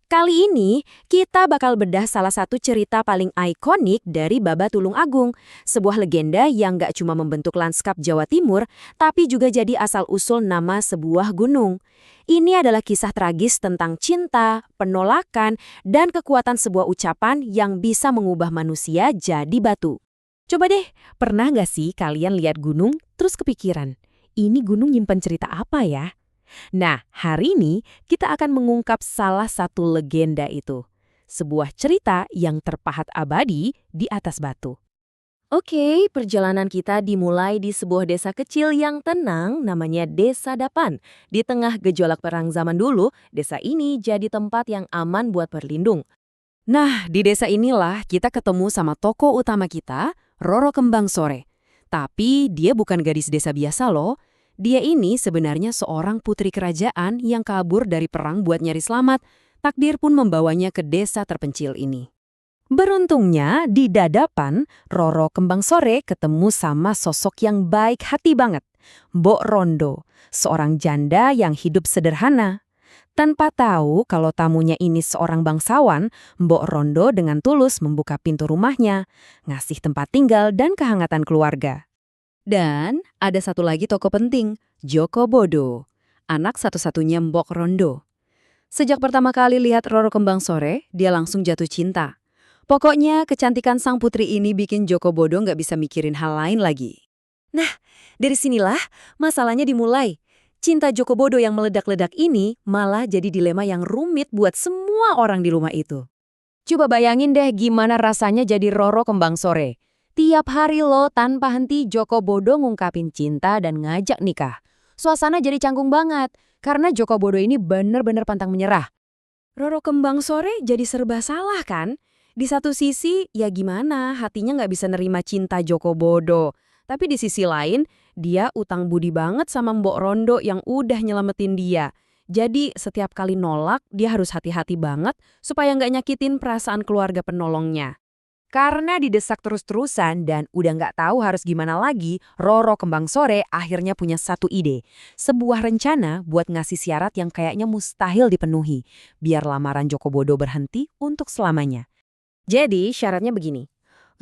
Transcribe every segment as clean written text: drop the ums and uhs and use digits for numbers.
Kali ini, kita bakal bedah salah satu cerita paling ikonik dari Baba Tulungagung, sebuah legenda yang gak cuma membentuk lanskap Jawa Timur, tapi juga jadi asal-usul nama sebuah gunung. Ini adalah kisah tragis tentang cinta, penolakan, dan kekuatan sebuah ucapan yang bisa mengubah manusia jadi batu. Coba deh, pernah gak sih kalian lihat gunung, terus kepikiran, ini gunung nyimpen cerita apa ya? Nah, hari ini kita akan mengungkap salah satu legenda itu. Sebuah cerita yang terpahat abadi di atas batu. Oke, perjalanan kita dimulai di sebuah desa kecil yang tenang namanya Desa Dapan. Di tengah gejolak perang zaman dulu, desa ini jadi tempat yang aman buat berlindung. Nah, di desa inilah kita ketemu sama tokoh utama kita, Roro Kembang Sore. Tapi dia bukan gadis desa biasa loh. Dia ini sebenarnya seorang putri kerajaan yang kabur dari perang buat nyari selamat. Takdir pun membawanya ke desa terpencil ini. Beruntungnya, di Dadapan, Roro Kembang Sore ketemu sama sosok yang baik hati banget. Mbok Rondo, seorang janda yang hidup sederhana. Tanpa tahu kalau tamunya ini seorang bangsawan, Mbok Rondo dengan tulus membuka pintu rumahnya, ngasih tempat tinggal dan kehangatan keluarga. Dan ada satu lagi tokoh penting, Joko Bodo, anak satu-satunya Mbok Rondo. Sejak pertama kali lihat Roro Kembang Sore, dia langsung jatuh cinta. Pokoknya kecantikan sang putri ini bikin Joko Bodo nggak bisa mikirin hal lain lagi. Nah, dari sinilah masalahnya dimulai. Cinta Joko Bodo yang meledak-ledak ini malah jadi dilema yang rumit buat semua orang di rumah itu. Coba bayangin deh gimana rasanya jadi Roro Kembang Sore. Tiap hari lo tanpa henti Joko Bodo ngungkapin cinta dan ngajak nikah. Suasana jadi canggung banget, karena Joko Bodo ini bener-bener pantang menyerah. Roro Kembang Sore jadi serba salah kan? Di satu sisi, ya gimana hatinya nggak bisa nerima cinta Joko Bodo. Tapi di sisi lain, dia utang budi banget sama Mbok Rondo yang udah nyelamatin dia. Jadi setiap kali nolak, dia harus hati-hati banget supaya nggak nyakitin perasaan keluarga penolongnya. Karena didesak terus-terusan dan udah nggak tahu harus gimana lagi, Roro Kembang Sore akhirnya punya satu ide. Sebuah rencana buat ngasih syarat yang kayaknya mustahil dipenuhi, biar lamaran Joko Bodo berhenti untuk selamanya. Jadi syaratnya begini,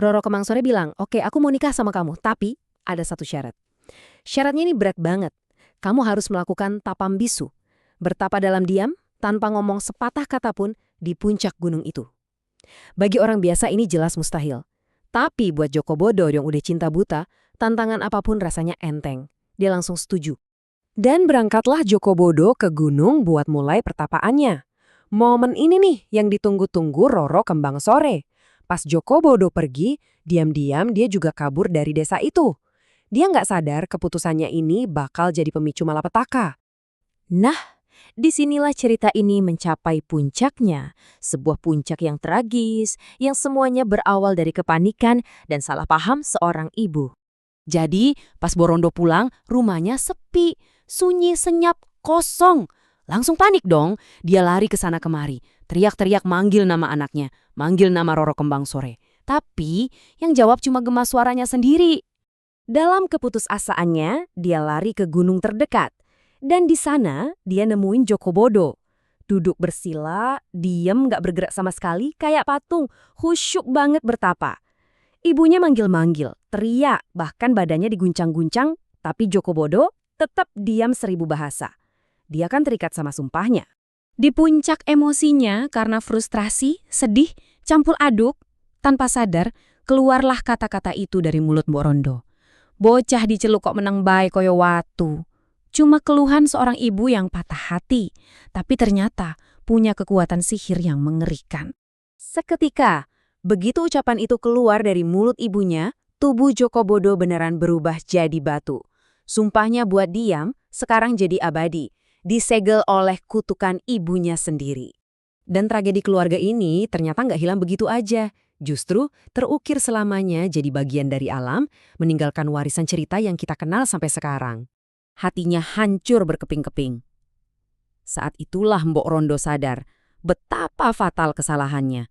Roro Kembang Sore bilang, oke aku mau nikah sama kamu, tapi ada satu syarat. Syaratnya ini berat banget. Kamu harus melakukan tapam bisu, bertapa dalam diam, tanpa ngomong sepatah kata pun di puncak gunung itu. Bagi orang biasa ini jelas mustahil. Tapi buat Joko Bodo yang udah cinta buta, tantangan apapun rasanya enteng. Dia langsung setuju. Dan berangkatlah Joko Bodo ke gunung buat mulai pertapaannya. Momen ini nih yang ditunggu-tunggu Roro Kembang Sore. Pas Joko Bodo pergi, diam-diam dia juga kabur dari desa itu. Dia nggak sadar keputusannya ini bakal jadi pemicu malapetaka. Nah, disinilah cerita ini mencapai puncaknya, sebuah puncak yang tragis, yang semuanya berawal dari kepanikan dan salah paham seorang ibu. Jadi, pas Borondo pulang, rumahnya sepi, sunyi, senyap, kosong. Langsung panik dong, dia lari ke sana kemari, teriak-teriak manggil nama anaknya, manggil nama Roro Kembang Sore. Tapi, yang jawab cuma gema suaranya sendiri. Dalam keputusasaannya, dia lari ke gunung terdekat. Dan di sana, dia nemuin Joko Bodo. Duduk bersila, diem gak bergerak sama sekali, kayak patung, khusyuk banget bertapa. Ibunya manggil-manggil, teriak, bahkan badannya diguncang-guncang, tapi Joko Bodo tetap diam 1000 bahasa. Dia kan terikat sama sumpahnya. Di puncak emosinya karena frustrasi, sedih, campur aduk, tanpa sadar, keluarlah kata-kata itu dari mulut Mbok Rondo. Bocah diceluk kok menang bae koyo watu. Cuma keluhan seorang ibu yang patah hati, tapi ternyata punya kekuatan sihir yang mengerikan. Seketika, begitu ucapan itu keluar dari mulut ibunya, tubuh Joko Bodo beneran berubah jadi batu. Sumpahnya buat diam, sekarang jadi abadi, disegel oleh kutukan ibunya sendiri. Dan tragedi keluarga ini ternyata nggak hilang begitu aja. Justru terukir selamanya jadi bagian dari alam, meninggalkan warisan cerita yang kita kenal sampai sekarang. Hatinya hancur berkeping-keping. Saat itulah Mbok Rondo sadar betapa fatal kesalahannya.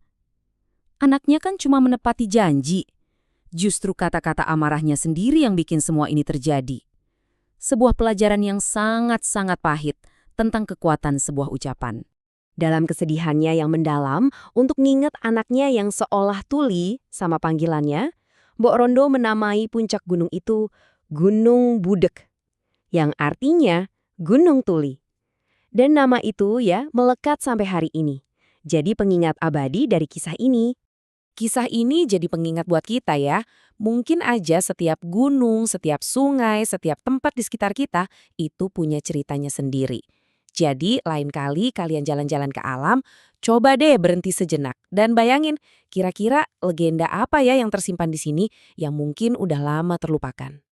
Anaknya kan cuma menepati janji. Justru kata-kata amarahnya sendiri yang bikin semua ini terjadi. Sebuah pelajaran yang sangat-sangat pahit tentang kekuatan sebuah ucapan. Dalam kesedihannya yang mendalam, untuk nginget anaknya yang seolah tuli sama panggilannya, Mbok Rondo menamai puncak gunung itu Gunung Budek, yang artinya Gunung Tuli. Dan nama itu ya melekat sampai hari ini. Jadi pengingat abadi dari kisah ini. Kisah ini jadi pengingat buat kita ya. Mungkin aja setiap gunung, setiap sungai, setiap tempat di sekitar kita itu punya ceritanya sendiri. Jadi lain kali kalian jalan-jalan ke alam, coba deh berhenti sejenak dan bayangin kira-kira legenda apa ya yang tersimpan di sini yang mungkin udah lama terlupakan.